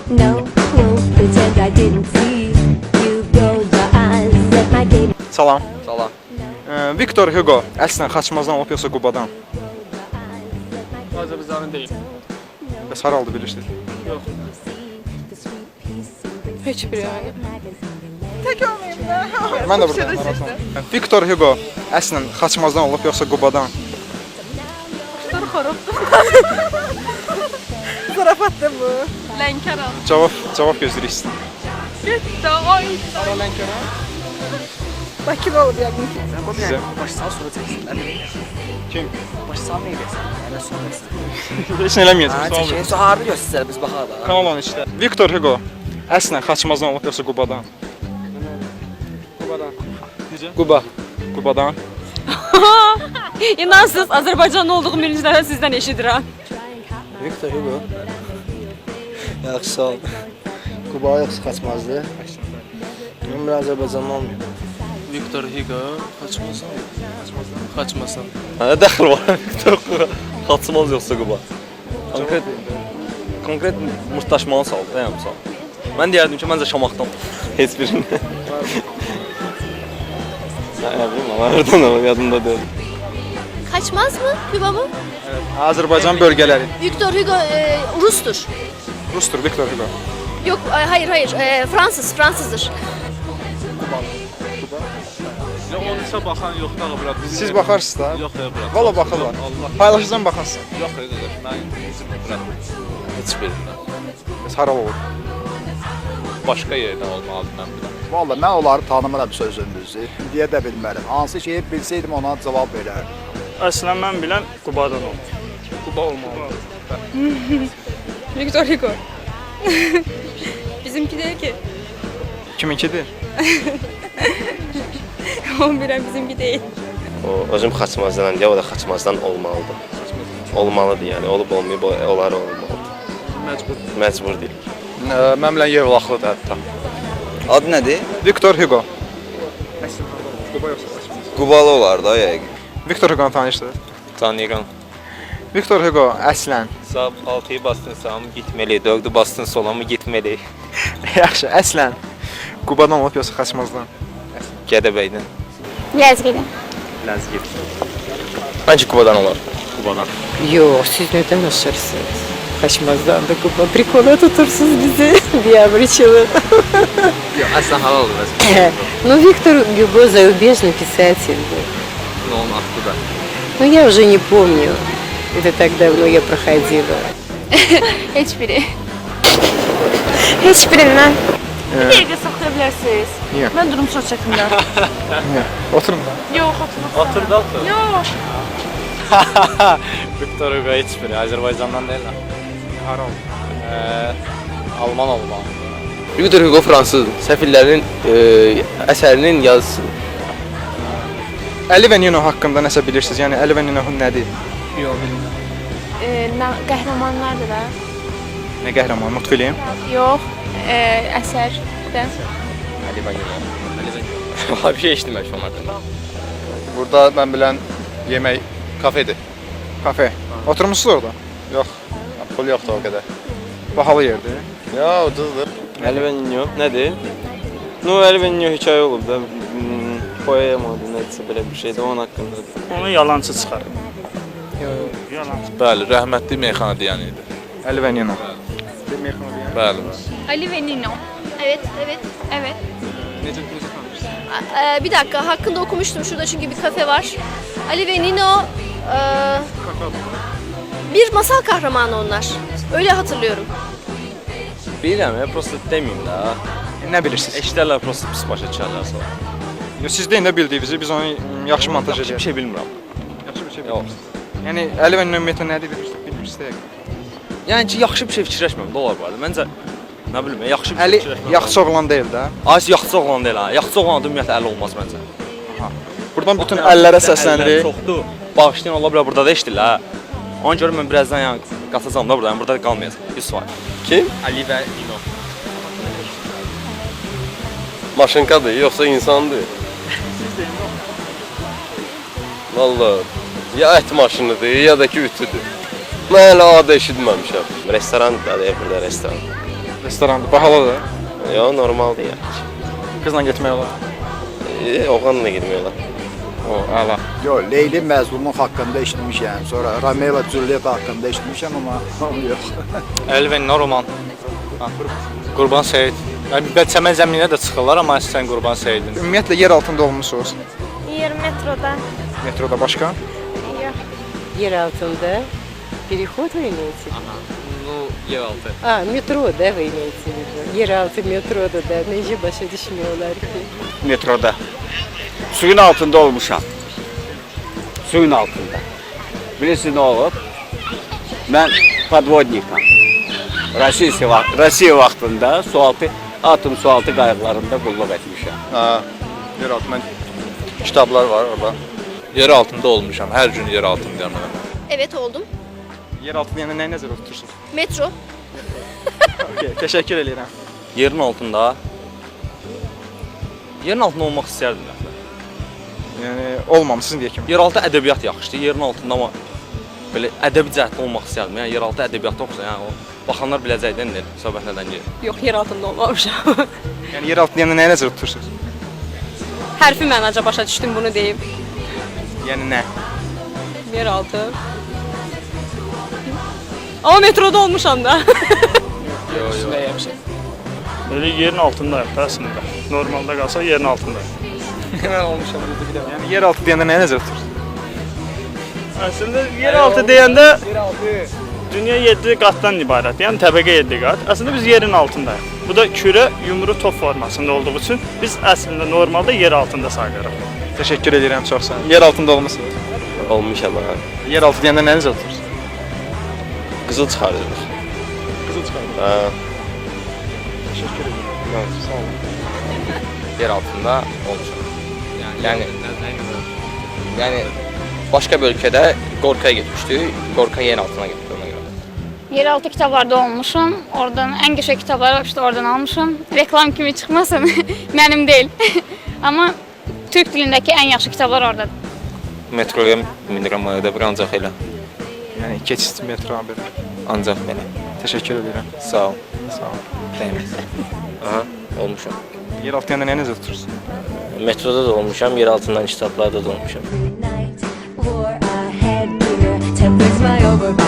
No, won't pretend I didn't see. You rolled your eyes at my game. Salam. Salam. Victor Hugo əslən Xaçmazdan olub yoxsa Qubadan? Azərbaycanın deyil. Bəs haraldı bilirsiniz? Yox. Heç biri yani. Mən də buradayım. Victor Hugo əslən Xaçmazdan olub yoxsa Qubadan? Zarafatdır bu. Lənkəran. Cavab gözləyirik sizdən. Getdi, ay. Hara Lənkəran? Bakıda olub yəqin. Sizə. Başsal sonra çəksin. Kim? Başsal nə edəsən? Yəni sonra. Heç nə eləməyəcəm. Çəkin, suarı göstər biz baxaq da. Kanal 13-də. Victor Hugo əslən Xaçmazdan olub yoxsa Qubadan? Qubadan. Necə? Qubadan. İnansız Azərbaycanlı olduğum birinci dəfə sizdən eşidirəm. Victor Hugo. Yaxşı sağ ol. Quba yoxsa Xaçmazdı? Mən bir Azərbaycanlı olmayım. Victor Hugo Xaçmazdan. Nə dəxil var Victor Hugo? Xaçmaz yoxsa Quba? Konkret mırtdaşmanı saldı, yəni sağ ol. Mən deyərdim ki, məncə Şamaxdan. Heç birini. Nə bilim, oradan yadımda deyil. Kaçmaz mı? Küba mı? Azərbaycan bölgələri. Victor Hugo Rus'tur. Rusdur Victor Hugo. Yok hayır Fransızdır. Ya 13-ə baxan yoxdur ağa bura. Siz baxarsınız da? Yox ya bura. Valla baxırlar. Paylaşacağım baxarsın. Yox ya qədər. Mən bizim bura. Heç birindən. Bəs haral olur? Başqa yerdən olmalıdır mən biləm. Vallahi mən onları tanımıram sözünüzü. Deyə də bilmərəm. Hansı şeyi bilsəydim ona cavab verərdim. Əslən mən bilən Qubadan olub. Quba olmalıdır. Victor Hugo. Bizimki değil ki. Kiminkidir? O bilən bizimki değil. O özüm Xaçmazdanam deyə, o da Xaçmazdan olmalıdır. Olmalıdır yəni, olub olmayıb onları olmalıdır. Məcbur deyil. Mən bilən Yevlaxlıdır hətta. Adı nədir? Victor Hugo. Qubalı olar da yəqin. Victor Hugo'nu tanıyırsınız? Tanıyıram. Victor Hugo əslən. Sağ 6-yı bastın sağımı gitməli, 4-ü bastın solamı gitməli. Yaxşı, əslən Qubadan olub yoxsa Xaçmazdan? Gədəbəydən. Lezgili. Ləzgir. Məncə Qubadan olar. Qubadan. Yok, siz neden aşırsınız? Kaçmazdan da Kuba prikola tutursunuz bizi. Diabричелы. Yox, əslən halal olur. Ну, Виктор Гюго зарубежный писатель был. Nə onun haqqı da. Но я уже не помню. Это так давно я проходила. Hiçbiri. Hiçbirinden. Bir dəqiqə saxlaya bilərsiniz. Niyə? Mən durum çox çəkinirəm. Oturun da. Yox, oturun. Otur da otur. Yox. Victor Hugo heç biri, Azərbaycandan deyil. Haral. Alman olmalı. Victor Hugo fransızdır. Səfirlərin əsərinin yazısı. Əli və Nino haqqında nəsə bilirsiniz? Yəni Əli və Nino nədir? Yox, bilmirəm. Qəhrəmanlardır da. Nə qəhrəman, multfilm? Yox, əsərdə. Ali Bagino. Bir şey eşitməmişəm haqqında. Burada mən bilən yemək kafedir. Kafe. Oturmusunuz orada? Yox. Pul yoxdur o qədər. Bahalı yerdir. Ya, ucuzdur. Əli və Nino nədir? No, Əli və Nino hekayə olub da. Poema adı nədirsə belə bir şeydir, onun haqqındadır. Onu yalancı çıxarır. Yalancı. Bəli, rəhmətli meyxana deyən idi. Əli və Nino. Bəli. Ali ve Nino. Evet. Necə tanıyırsınız? Bir dakika hakkında okumuştum şurada çünkü bir kafe var. Ali ve Nino bir masal kahramanı onlar. Öyle hatırlıyorum. Bilirəm, ya, prosta deməyim də. Nə bilirsiniz? Eşidərlər, prosta pis başa düşərlər sonra. Siz deyin də bildiyinizi, biz onu yaxşı montaj Yaxşı bir edəcəyik. şey bilmirəm. Yaxşı bir şey Yox. bilirsiniz. Yəni Əli və Nino ümumiyyətlə nədir bilirsiniz də. Yəni ki, yaxşı bir şey fikirləşmirəm, də olar barədə. Məncə, nə bilim, yaxşı bir şey Əli fikirləşmirəm. yaxşı oğlan deyil də. Ay, yaxşı oğlan deyil ha. Yaxşı oğlan da ümumiyyətlə əli olmaz məncə. Buradan bütün əllərə səsləndi. Çoxdur. Bağışlayın, ola bilər burada da eşidirlər ha. Ona görə mən birazdan yəni qaçacağam da burada, yəni burada qalmayacaq. 100%. Kim? Ali və Nino. Maşınkadır, yoxsa insandır? Vallahi ya ət maşınıdır, ya da ki ütüdür. Mən hələ adı eşitməmişəm. Restoran da deyir burada restoran. Restorandır, bahalıdır. Yo, normaldır ya. Qızla getmək olar. Oğlanla girmiyorlar. O, əla. Yo, Leyli Məzlumun haqqında eşitmişəm. Sonra Romeo və Julieta haqqında eşitmişəm amma yox. Elvin roman. Qurban Seyid. Yəni çəmən zəmininə də çıxırlar, amma əslən Qurban Seyidin. Ümumiyyətlə yer altında olmusunuz. Yer metroda. Metroda başqa? Yok. Yer altında переход вы имеете? Ну, yeraltı. Metro da вы имеете в виду? Yeraltı metroda da necə başa düşmüyorlar ki? Metroda. Suyun altında olmuşam. Suyun altında. Bilirsiniz nə olub? Mən podvodnikam. Rusiya vaxtında atom sualtı qayıqlarında qulluq etmişəm. Yer altında kitablar var orada. Yer altında olmuşam. Hər gün yer altındayam mən. Evet oldum. Yer altında yəni nəyi nəzərdə tutursunuz? Metro. Okay, təşəkkür edirəm. Yerin altında. Yerin altında olmaq istərdim. Yəni olmamısınız deyə kimi. Yeraltı ədəbiyyat yaxşıdır. Yerin altında amma belə ədəbi cəhətdə olmaq istərdim. Yəni yeraltı ədəbiyyatda oxusa, yəni o baxanlar biləcək də nə söhbət nədən gedir. Yox, yer altında olmamışam. Yəni yer altında yəni nəyi nəzərdə tutursunuz? Hərfi mənaca başa düşdüm bunu deyib. Yəni nə? Yer altı. Ama metroda olmuşam da. Böyle yerin altındayım aslında. Normalde kalsa yerin altında. Mən olmuşam dedi bir də. Yəni yer altı deyəndə nəyi nəzərdə tutursunuz? Aslında yer altı deyəndə dünya 7 qatdan ibarət. Yəni təbəqə 7 qat. Aslında biz yerin altındayıq. Bu da kürə yumru top formasında olduğu üçün biz əslində normalda yer altında sayılırıq. Təşəkkür edirəm çox sağ olun. Yer altında olmusunuz. Olmuşam ha. Yer altı deyəndə nəyi nəzərdə tutursunuz? Qızıl çıxarırıq. Qızıl çıxardı. Ha. Təşəkkür edirəm. Sağ olun. Yer altında olmuşam. Yəni başqa bir ölkədə Qorkaya getmişdik. Qorka yerin altına getdi ona görə. Yeraltı kitaplarda olmuşum. Oradan en güçlü kitapları işte oradan almışım. Reklam kimi çıkmasın. Benim değil. Ama Türk dilindeki en yaxşı kitaplar orada. Metroya minirəm da bir ancaq elə. Yəni keçid metro belə. Ancaq belə. Təşəkkür edirəm. Sağ ol. Sağ olun. Dəymə. Aha, olmuşam. Yer altı deyəndə nəyi nəzərdə tutursunuz? Metroda da olmuşam, yer altından kitaplarda da olmuşam. Night wore a headgear to fix my overbite.